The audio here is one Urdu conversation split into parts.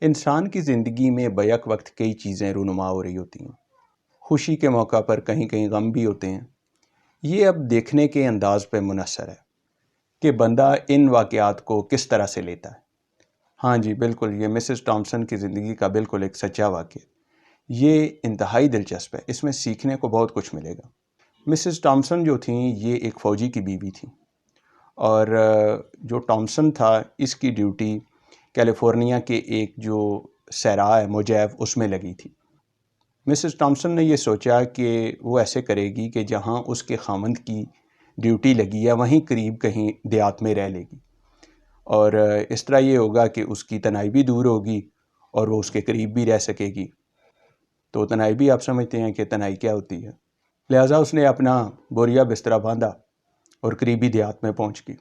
انسان کی زندگی میں بیک وقت کئی چیزیں رونما ہو رہی ہوتی ہیں۔ خوشی کے موقع پر کہیں کہیں غم بھی ہوتے ہیں۔ یہ اب دیکھنے کے انداز پہ منحصر ہے کہ بندہ ان واقعات کو کس طرح سے لیتا ہے۔ ہاں جی بالکل، یہ مسز ٹامسن کی زندگی کا بالکل ایک سچا واقعہ۔ یہ انتہائی دلچسپ ہے، اس میں سیکھنے کو بہت کچھ ملے گا۔ مسز ٹامسن جو تھیں یہ ایک فوجی کی بیوی تھیں، اور جو ٹامسن تھا اس کی ڈیوٹی کیلیفورنیا کے ایک جو صحرا ہے موجیو، اس میں لگی تھی۔ مسز ٹامسن نے یہ سوچا کہ وہ ایسے کرے گی کہ جہاں اس کے خامند کی ڈیوٹی لگی ہے وہیں قریب کہیں دیہات میں رہ لے گی، اور اس طرح یہ ہوگا کہ اس کی تنہائی بھی دور ہوگی اور وہ اس کے قریب بھی رہ سکے گی۔ تو تنہائی بھی آپ سمجھتے ہیں کہ تنہائی کیا ہوتی ہے، لہٰذا اس نے اپنا بوریا بسترا باندھا اور قریبی دیہات میں پہنچ گئی۔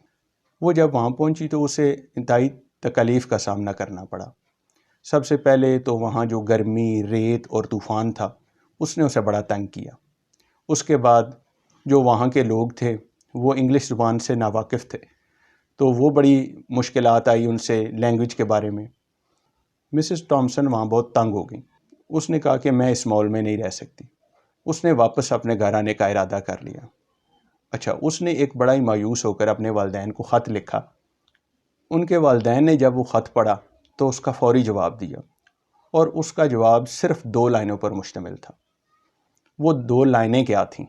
وہ جب وہاں پہنچی تو اسے انتہائی تکالیف کا سامنا کرنا پڑا۔ سب سے پہلے تو وہاں جو گرمی، ریت اور طوفان تھا اس نے اسے بڑا تنگ کیا۔ اس کے بعد جو وہاں کے لوگ تھے وہ انگلش زبان سے ناواقف تھے، تو وہ بڑی مشکلات آئی ان سے لینگویج کے بارے میں۔ مسز ٹامسن وہاں بہت تنگ ہو گئی۔ اس نے کہا کہ میں اس ماحول میں نہیں رہ سکتی۔ اس نے واپس اپنے گھر آنے کا ارادہ کر لیا۔ اچھا، اس نے ایک بڑا ہی مایوس ہو کر اپنے والدین کو خط لکھا۔ ان کے والدین نے جب وہ خط پڑھا تو اس کا فوری جواب دیا، اور اس کا جواب صرف 2 لائنوں پر مشتمل تھا۔ وہ 2 لائنیں کیا تھیں؟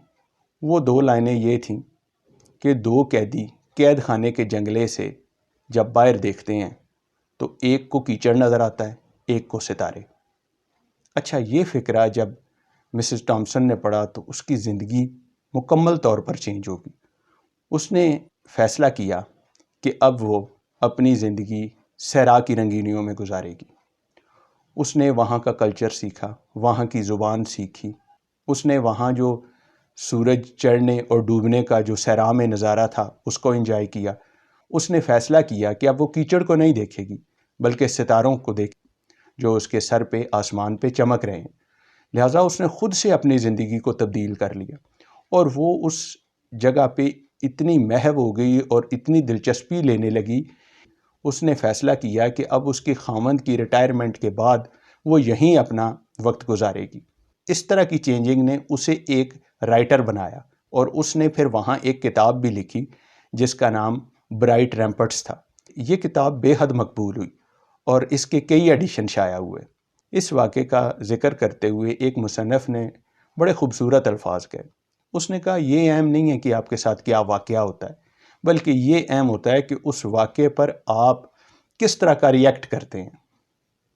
وہ 2 لائنیں یہ تھیں کہ 2 قیدی قید خانے کے جنگلے سے جب باہر دیکھتے ہیں تو ایک کو کیچڑ نظر آتا ہے، ایک کو ستارے۔ اچھا، یہ فقرہ جب مسز ٹامسن نے پڑھا تو اس کی زندگی مکمل طور پر چینج ہوگی۔ اس نے فیصلہ کیا کہ اب وہ اپنی زندگی صحرا کی رنگینیوں میں گزارے گی۔ اس نے وہاں کا کلچر سیکھا، وہاں کی زبان سیکھی۔ اس نے وہاں جو سورج چڑھنے اور ڈوبنے کا جو صحرا میں نظارہ تھا اس کو انجوائے کیا۔ اس نے فیصلہ کیا کہ اب وہ کیچڑ کو نہیں دیکھے گی بلکہ ستاروں کو دیکھے جو اس کے سر پہ آسمان پہ چمک رہے ہیں۔ لہٰذا اس نے خود سے اپنی زندگی کو تبدیل کر لیا، اور وہ اس جگہ پہ اتنی محو ہو گئی اور اتنی دلچسپی لینے لگی۔ اس نے فیصلہ کیا کہ اب اس کی خامند کی ریٹائرمنٹ کے بعد وہ یہیں اپنا وقت گزارے گی۔ اس طرح کی چینجنگ نے اسے ایک رائٹر بنایا، اور اس نے پھر وہاں ایک کتاب بھی لکھی جس کا نام برائٹ ریمپٹس تھا۔ یہ کتاب بے حد مقبول ہوئی اور اس کے کئی ایڈیشن شائع ہوئے۔ اس واقعے کا ذکر کرتے ہوئے ایک مصنف نے بڑے خوبصورت الفاظ کہے۔ اس نے کہا یہ اہم نہیں ہے کہ آپ کے ساتھ کیا واقعہ ہوتا ہے، بلکہ یہ اہم ہوتا ہے کہ اس واقعے پر آپ کس طرح کا ریئیکٹ کرتے ہیں۔